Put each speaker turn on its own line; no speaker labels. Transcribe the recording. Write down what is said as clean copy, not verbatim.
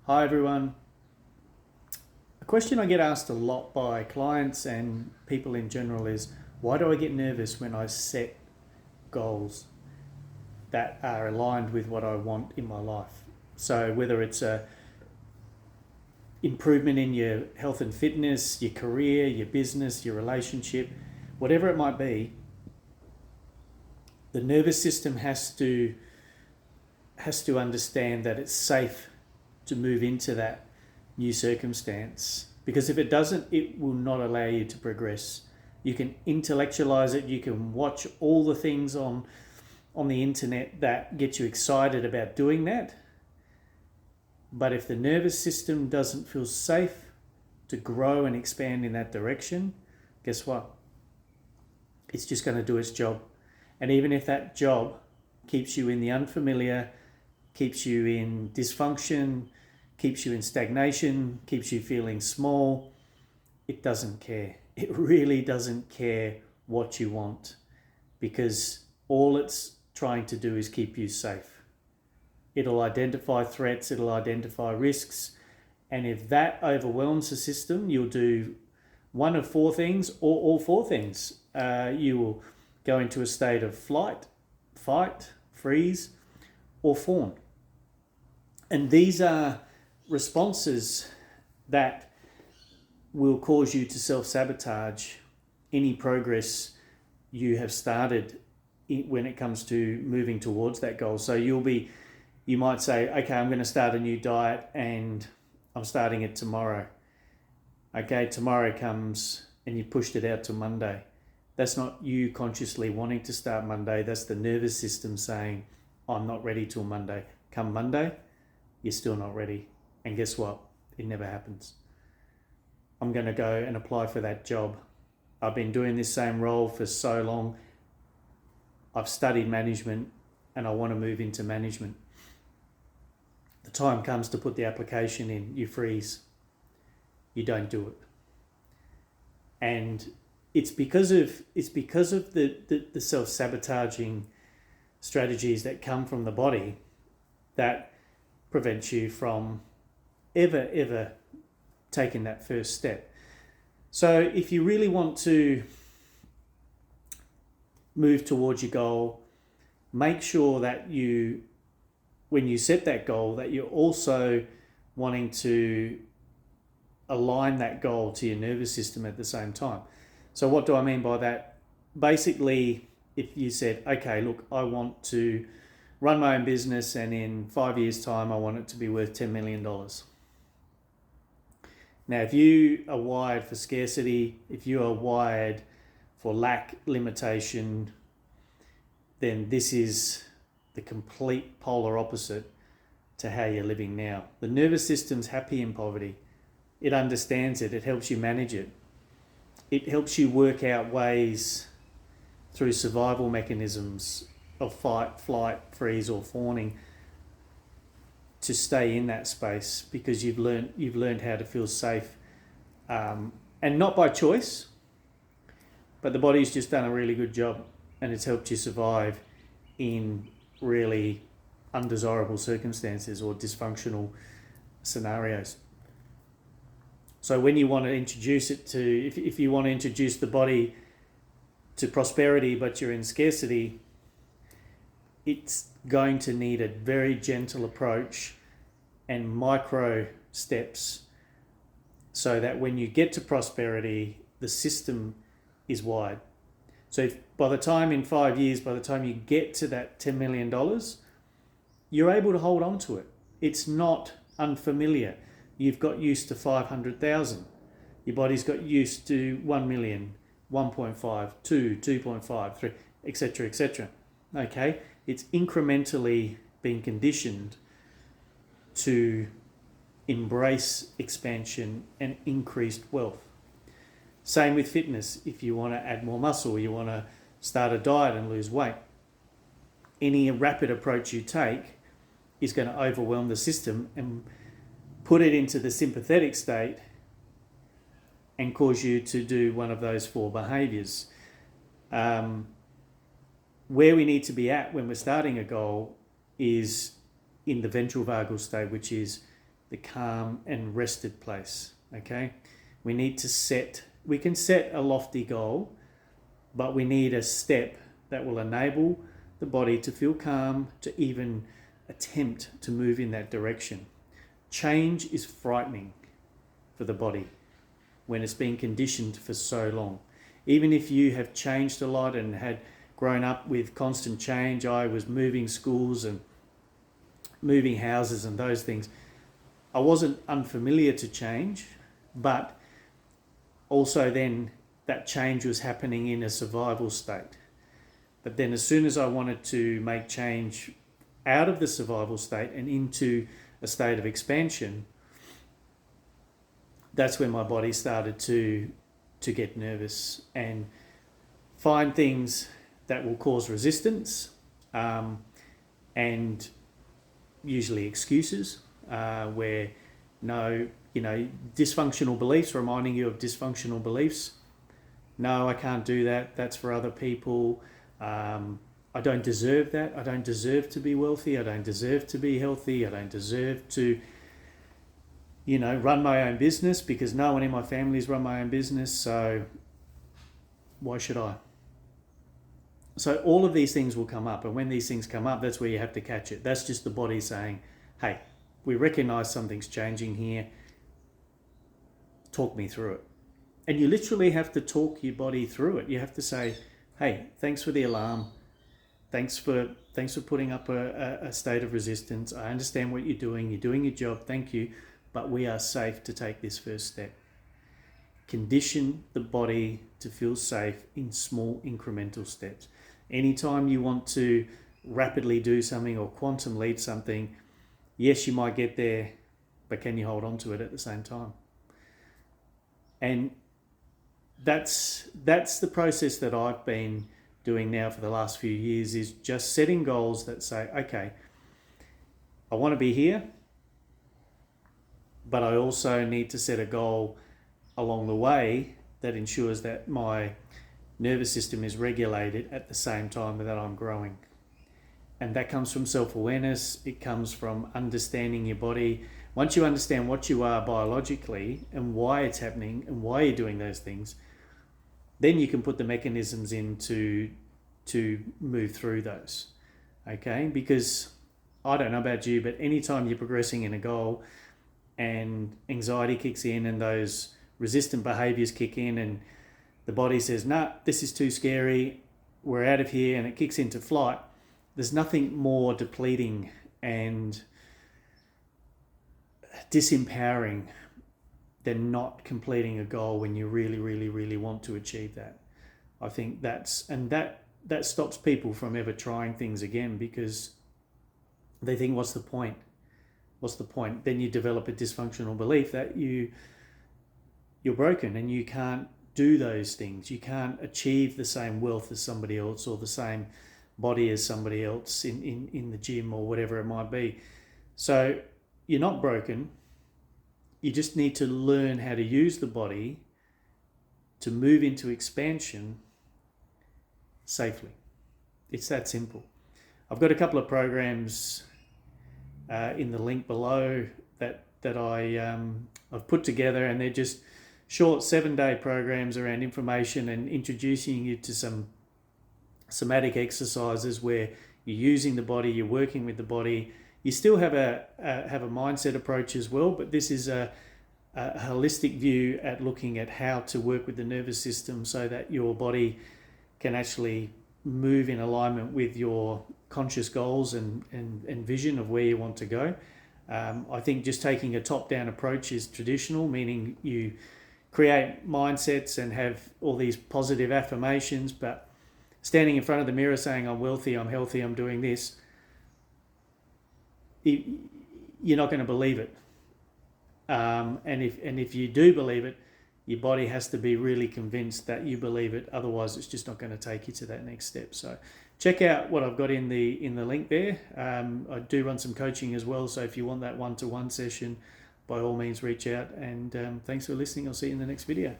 Hi everyone. A question I get asked a lot by clients and people in general is, why do I get nervous when I set goals that are aligned with what I want in my life? So whether it's a improvement in your health and fitness, your career, your business, your relationship, whatever it might be, the nervous system has to understand that it's safe to move into that new circumstance, because if it doesn't, it will not allow you to progress. You can intellectualize it, you can watch all the things on the internet that get you excited about doing that, but if the nervous system doesn't feel safe to grow and expand in that direction, guess what? It's just going to do its job. And even if that job keeps you in the unfamiliar, keeps you in dysfunction, keeps you in stagnation, keeps you feeling small, it doesn't care. It really doesn't care what you want, because all it's trying to do is keep you safe. It'll identify threats, it'll identify risks, and if that overwhelms the system, you'll do one of four things or all four things. You will go into a state of flight, fight, freeze, or fawn. And these are responses that will cause you to self-sabotage any progress you have started when it comes to moving towards that goal. So you might say, okay, I'm going to start a new diet and I'm starting it tomorrow. Okay, tomorrow comes and you pushed it out to Monday. That's not you consciously wanting to start Monday. That's the nervous system saying, I'm not ready till Monday. Come Monday, you're still not ready. And guess what? It never happens. I'm going to go and apply for that job. I've been doing this same role for so long. I've studied management and I want to move into management. The time comes to put the application in, you freeze. You don't do it. And it's because of the self-sabotaging strategies that come from the body that prevents you from ever taking that first step. So if you really want to move towards your goal, make sure that when you set that goal, that you're also wanting to align that goal to your nervous system at the same time. So what do I mean by that? Basically, if you said, okay, look, I want to run my own business and in 5 years' time, I want it to be worth $10 million. Now, if you are wired for scarcity, if you are wired for lack, limitation, then this is the complete polar opposite to how you're living now. The nervous system's happy in poverty. It understands it. It helps you manage it. It helps you work out ways through survival mechanisms of fight, flight, freeze, or fawning to stay in that space, because you've learned how to feel safe, and not by choice, but the body's just done a really good job and it's helped you survive in really undesirable circumstances or dysfunctional scenarios. So when you want to introduce it to, if you want to introduce the body to prosperity but you're in scarcity, it's going to need a very gentle approach and micro steps so that when you get to prosperity, the system is wide. So if by the time in 5 years, by the time you get to that $10 million, you're able to hold on to it. It's not unfamiliar. You've got used to 500,000. Your body's got used to 1 million, 1.5, 2, 2.5, 3, etc., etc. Okay? It's incrementally being conditioned to embrace expansion and increased wealth. Same with fitness. If you want to add more muscle, you want to start a diet and lose weight, any rapid approach you take is going to overwhelm the system and put it into the sympathetic state and cause you to do one of those four behaviors. Where we need to be at when we're starting a goal is in the ventral vagal state, which is the calm and rested place. Okay, we can set a lofty goal, but we need a step that will enable the body to feel calm, to even attempt to move in that direction. Change is frightening for the body when it's been conditioned for so long. Even if you have changed a lot and had grown up with constant change, I was moving schools and moving houses and those things. I wasn't unfamiliar to change, but also then that change was happening in a survival state. But then as soon as I wanted to make change out of the survival state and into a state of expansion, that's when my body started to get nervous and find things that will cause resistance, and usually excuses, where dysfunctional beliefs, reminding you of dysfunctional beliefs. No, I can't do that. That's for other people. I don't deserve that. I don't deserve to be wealthy. I don't deserve to be healthy. I don't deserve to, run my own business because no one in my family's run my own business. So why should I? So all of these things will come up. And when these things come up, that's where you have to catch it. That's just the body saying, hey, we recognize something's changing here. Talk me through it. And you literally have to talk your body through it. You have to say, hey, thanks for the alarm. Thanks for putting up a state of resistance. I understand what you're doing. You're doing your job. Thank you. But we are safe to take this first step. Condition the body to feel safe in small incremental steps. Anytime you want to rapidly do something or quantum leap something, yes, you might get there, but can you hold on to it at the same time? And that's the process that I've been doing now for the last few years, is just setting goals that say, okay, I want to be here, but I also need to set a goal along the way that ensures that my nervous system is regulated at the same time that I'm growing. And that comes from self-awareness. It comes from understanding your body. Once you understand what you are biologically and why it's happening and why you're doing those things, then you can put the mechanisms in to move through those. Okay? Because I don't know about you, but anytime you're progressing in a goal and anxiety kicks in and those resistant behaviors kick in and the body says, nah, this is too scary, we're out of here, and it kicks into flight, there's nothing more depleting and disempowering than not completing a goal when you really, really, really want to achieve that. I think that stops people from ever trying things again, because they think, what's the point? What's the point? Then you develop a dysfunctional belief that you're broken and you can't do those things. You can't achieve the same wealth as somebody else or the same body as somebody else in the gym or whatever it might be. So you're not broken. You just need to learn how to use the body to move into expansion safely. It's that simple. I've got a couple of programs in the link below that I've put together, and they're just short 7-day programs around information and introducing you to some somatic exercises where you're using the body, you're working with the body. You still have a mindset approach as well, but this is a holistic view at looking at how to work with the nervous system so that your body can actually move in alignment with your conscious goals and vision of where you want to go. I think just taking a top-down approach is traditional, meaning you create mindsets and have all these positive affirmations, but standing in front of the mirror saying, I'm wealthy, I'm healthy, I'm doing this, you're not going to believe it. And if you do believe it, your body has to be really convinced that you believe it. Otherwise, it's just not going to take you to that next step. So check out what I've got in the link there. I do run some coaching as well. So if you want that one-to-one session, by all means, reach out. And thanks for listening. I'll see you in the next video.